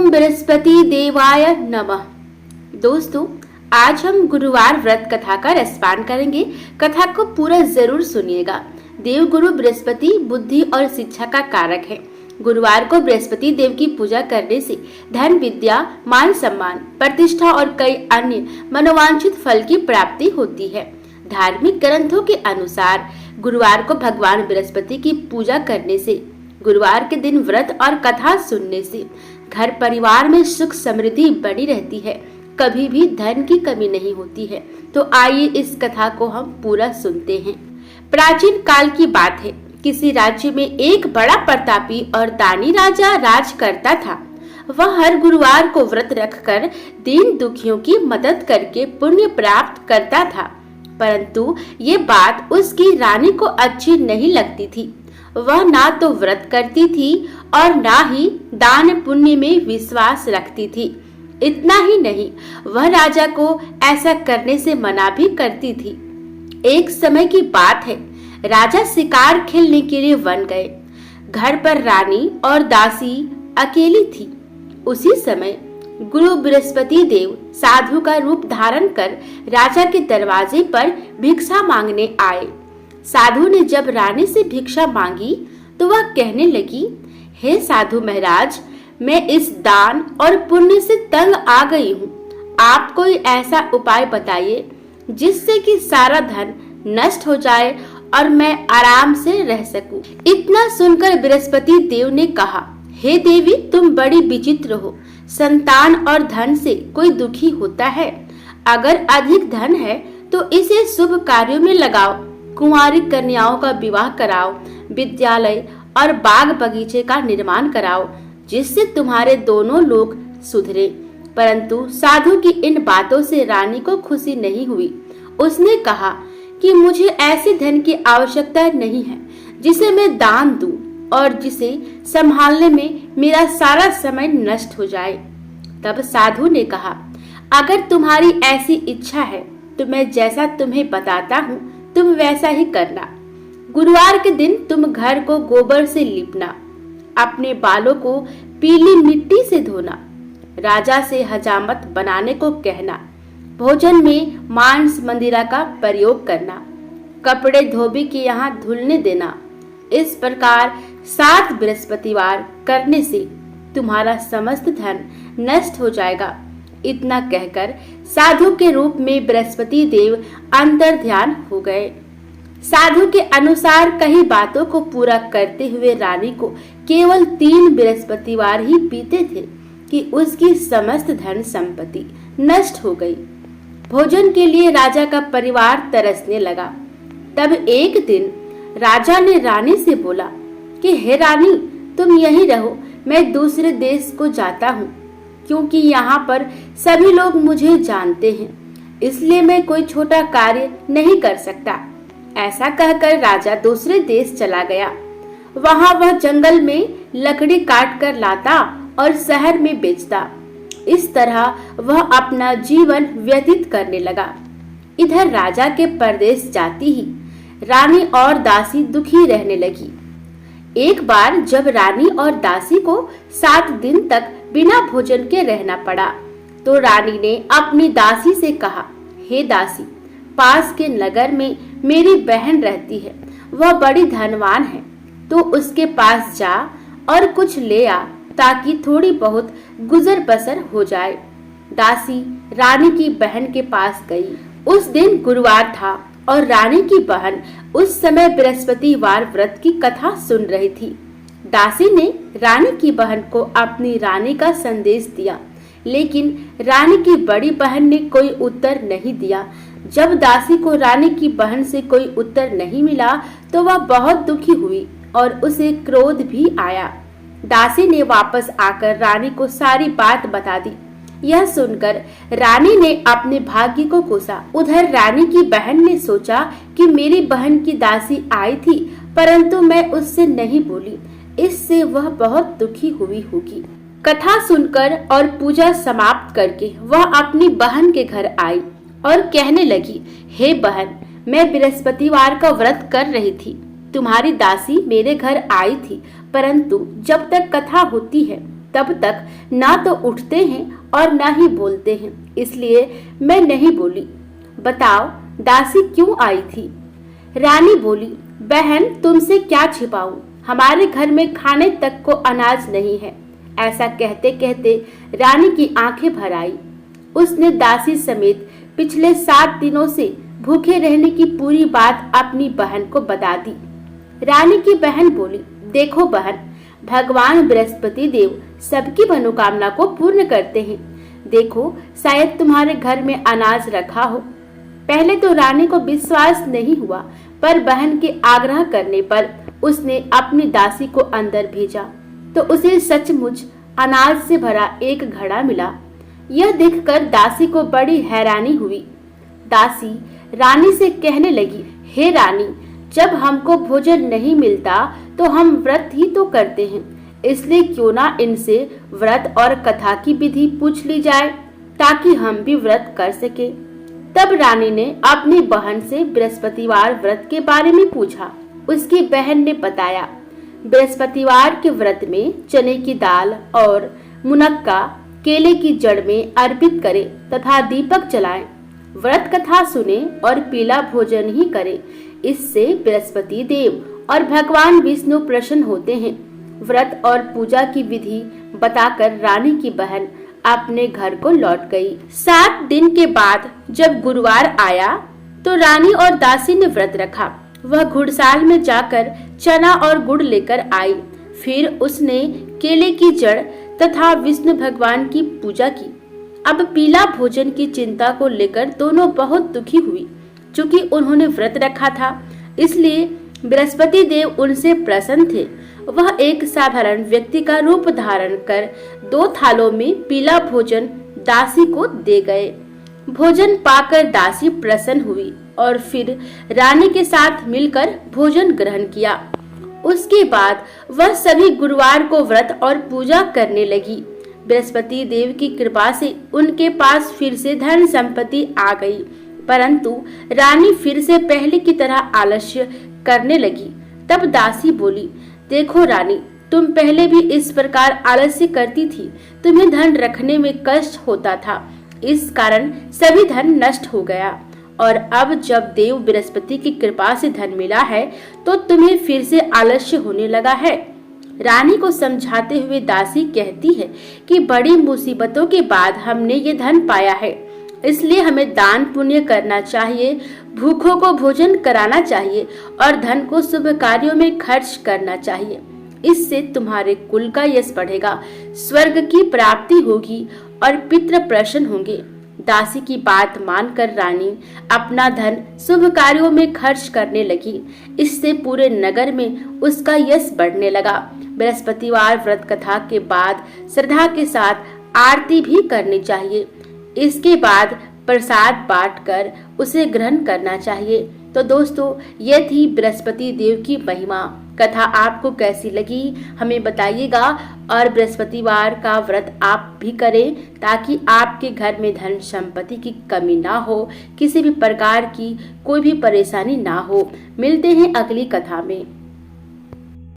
ओम बृहस्पति देवाय नमः। दोस्तों, आज हम गुरुवार व्रत कथा का रसपान करेंगे। कथा को पूरा जरूर सुनिएगा। देवगुरु बृहस्पति बुद्धि और शिक्षा का कारक है। गुरुवार को बृहस्पति देव की पूजा करने से धन, विद्या, मान सम्मान, प्रतिष्ठा और कई अन्य मनोवांछित फल की प्राप्ति होती है। धार्मिक ग्रंथों के अनुसार गुरुवार को भगवान बृहस्पति की पूजा करने से, गुरुवार के दिन व्रत और कथा सुनने से घर परिवार में सुख समृद्धि बनी रहती है, कभी भी धन की कमी नहीं होती है। तो आइए इस कथा को हम पूरा सुनते हैं। प्राचीन काल की बात है। किसी राज्य में एक बड़ा प्रतापी और दानी राजा राज करता था। वह हर गुरुवार को व्रत रखकर दीन दुखियों की मदद करके पुण्य प्राप्त करता था, परंतु ये बात उसकी रानी को अच्छी नहीं लगती थी। वह ना तो व्रत करती थी और ना ही दान पुण्य में विश्वास रखती थी। इतना ही नहीं, वह राजा को ऐसा करने से मना भी करती थी। एक समय की बात है, राजा शिकार खेलने के लिए वन गए। घर पर रानी और दासी अकेली थी। उसी समय गुरु बृहस्पति देव साधु का रूप धारण कर राजा के दरवाजे पर भिक्षा मांगने आए। साधु ने जब रानी से भिक्षा मांगी तो वह कहने लगी, हे साधु महाराज, मैं इस दान और पुण्य से तंग आ गई हूँ। आप कोई ऐसा उपाय बताइए जिससे कि सारा धन नष्ट हो जाए और मैं आराम से रह सकूं। इतना सुनकर बृहस्पति देव ने कहा, हे देवी, तुम बड़ी विचित्र हो। संतान और धन से कोई दुखी होता है। अगर अधिक धन है तो इसे शुभ कार्यों में लगाओ। कुंवारी कन्याओं का विवाह कराओ, विद्यालय और बाग बगीचे का निर्माण कराओ, जिससे तुम्हारे दोनों लोग सुधरे। परंतु साधु की इन बातों से रानी को खुशी नहीं हुई। उसने कहा कि मुझे ऐसे धन की आवश्यकता नहीं है जिसे मैं दान दूं और जिसे संभालने में मेरा सारा समय नष्ट हो जाए। तब साधु ने कहा, अगर तुम्हारी ऐसी इच्छा है तो मैं जैसा तुम्हें बताता हूँ तुम वैसा ही करना। गुरुवार के दिन तुम घर को गोबर से लीपना, अपने बालों को पीली मिट्टी से धोना, राजा से हजामत बनाने को कहना, भोजन में मांस मंदिरा का प्रयोग करना, कपड़े धोबी के यहाँ धुलने देना। इस प्रकार 7 बृहस्पतिवार करने से तुम्हारा समस्त धन नष्ट हो जाएगा। इतना कहकर साधु के रूप में बृहस्पति देव अंतर ध्यान हो गए। साधु के अनुसार कई बातों को पूरा करते हुए रानी को केवल 3 बृहस्पतिवार ही बीते थे कि उसकी समस्त धन संपत्ति नष्ट हो गई। भोजन के लिए राजा का परिवार तरसने लगा। तब एक दिन राजा ने रानी से बोला कि हे रानी, तुम यहीं रहो, मैं दूसरे देश को जाता हूँ, क्योंकि यहाँ पर सभी लोग मुझे जानते हैं, इसलिए मैं कोई छोटा कार्य नहीं कर सकता। ऐसा कहकर राजा दूसरे देश चला गया। वहाँ वह जंगल में लकड़ी काट कर लाता और शहर में बेचता। इस तरह वह अपना जीवन व्यतीत करने लगा। इधर राजा के परदेश जाती ही रानी और दासी दुखी रहने लगी। एक बार जब रानी और दासी को 7 दिन तक बिना भोजन के रहना पड़ा, तो रानी ने अपनी दासी से कहा, हे दासी, पास के नगर में मेरी बहन रहती है, वह बड़ी धनवान है, तो उसके पास जा और कुछ ले आ, ताकि थोड़ी बहुत गुजर बसर हो जाए। दासी रानी की बहन के पास गई। उस दिन गुरुवार था और रानी की बहन उस समय बृहस्पतिवार व्रत की कथा सुन रही थी। दासी ने रानी की बहन को अपनी रानी का संदेश दिया, लेकिन रानी की बड़ी बहन ने कोई उत्तर नहीं दिया। जब दासी को रानी की बहन से कोई उत्तर नहीं मिला तो वह बहुत दुखी हुई और उसे क्रोध भी आया। दासी ने वापस आकर रानी को सारी बात बता दी। यह सुनकर रानी ने अपने भाग्य को कोसा। उधर रानी की बहन ने सोचा कि मेरी बहन की दासी आई थी, परंतु मैं उससे नहीं बोली, इससे वह बहुत दुखी हुई होगी। कथा सुनकर और पूजा समाप्त करके वह अपनी बहन के घर आई और कहने लगी, हे बहन, मैं बृहस्पतिवार का व्रत कर रही थी। तुम्हारी दासी मेरे घर आई थी, परंतु जब तक कथा होती है तब तक ना तो उठते हैं और ना ही बोलते हैं, इसलिए मैं नहीं बोली। बताओ दासी क्यों आई थी? रानी बोली, बहन तुमसे क्या छिपाऊं, हमारे घर में खाने तक को अनाज नहीं है। ऐसा कहते कहते रानी की आंखें भर आई। उसने दासी समेत पिछले 7 दिनों से भूखे रहने की पूरी बात अपनी बहन को बता दी। रानी की बहन बोली, देखो बहन, भगवान बृहस्पति देव सबकी मनोकामना को पूर्ण करते हैं। देखो शायद तुम्हारे घर में अनाज रखा हो। पहले तो रानी को विश्वास नहीं हुआ, पर बहन के आग्रह करने पर उसने अपनी दासी को अंदर भेजा तो उसे सचमुच अनाज से भरा एक घड़ा मिला। यह देखकर दासी को बड़ी हैरानी हुई। दासी रानी से कहने लगी, हे रानी, जब हमको भोजन नहीं मिलता तो हम व्रत ही तो करते हैं, इसलिए क्यों ना इनसे व्रत और कथा की विधि पूछ ली जाए ताकि हम भी व्रत कर सके। तब रानी ने अपनी बहन से बृहस्पतिवार व्रत के बारे में पूछा। उसकी बहन ने बताया, बृहस्पतिवार के व्रत में चने की दाल और मुनक्का केले की जड़ में अर्पित करें तथा दीपक जलाएं, व्रत कथा सुने और पीला भोजन ही करें। इससे बृहस्पति देव और भगवान विष्णु प्रसन्न होते हैं। व्रत और पूजा की विधि बताकर रानी की बहन अपने घर को लौट गई। 7 दिन के बाद जब गुरुवार आया तो रानी और दासी ने व्रत रखा। वह घुड़साल में जाकर चना और गुड़ लेकर आई। फिर उसने केले की जड़ तथा विष्णु भगवान की पूजा की। अब पीला भोजन की चिंता को लेकर दोनों बहुत दुखी हुई। चूंकि उन्होंने व्रत रखा था, इसलिए बृहस्पति देव उनसे प्रसन्न थे। वह एक साधारण व्यक्ति का रूप धारण कर 2 थालों में पीला भोजन दासी को दे गए। भोजन पाकर दासी प्रसन्न हुई और फिर रानी के साथ मिलकर भोजन ग्रहण किया। उसके बाद वह सभी गुरुवार को व्रत और पूजा करने लगी। बृहस्पति देव की कृपा से उनके पास फिर से धन संपत्ति आ गई, परंतु रानी फिर से पहले की तरह आलस्य करने लगी। तब दासी बोली, देखो रानी, तुम पहले भी इस प्रकार आलस्य करती थी। तुम्हें धन रखने में कष्ट होता था, इस कारण सभी धन नष्ट हो गया। और अब जब देव बृहस्पति की कृपा से धन मिला है तो तुम्हें फिर से आलस्य होने लगा है। रानी को समझाते हुए दासी कहती है कि बड़ी मुसीबतों के बाद हमने ये धन पाया है, इसलिए हमें दान पुण्य करना चाहिए, भूखों को भोजन कराना चाहिए और धन को शुभ कार्यों में खर्च करना चाहिए। इससे तुम्हारे कुल का यश बढ़ेगा, स्वर्ग की प्राप्ति होगी और पितृ प्रसन्न होंगे। दासी की बात मानकर रानी अपना धन शुभ कार्यों में खर्च करने लगी। इससे पूरे नगर में उसका यश बढ़ने लगा। बृहस्पतिवार व्रत कथा के बाद श्रद्धा के साथ आरती भी करनी चाहिए। इसके बाद प्रसाद बांटकर उसे ग्रहण करना चाहिए। तो दोस्तों, ये थी बृहस्पति देव की महिमा। कथा आपको कैसी लगी हमें बताइएगा और बृहस्पतिवार का व्रत आप भी करें ताकि आपके घर में धन संपत्ति की कमी ना हो, किसी भी प्रकार की कोई भी परेशानी ना हो। मिलते हैं अगली कथा में।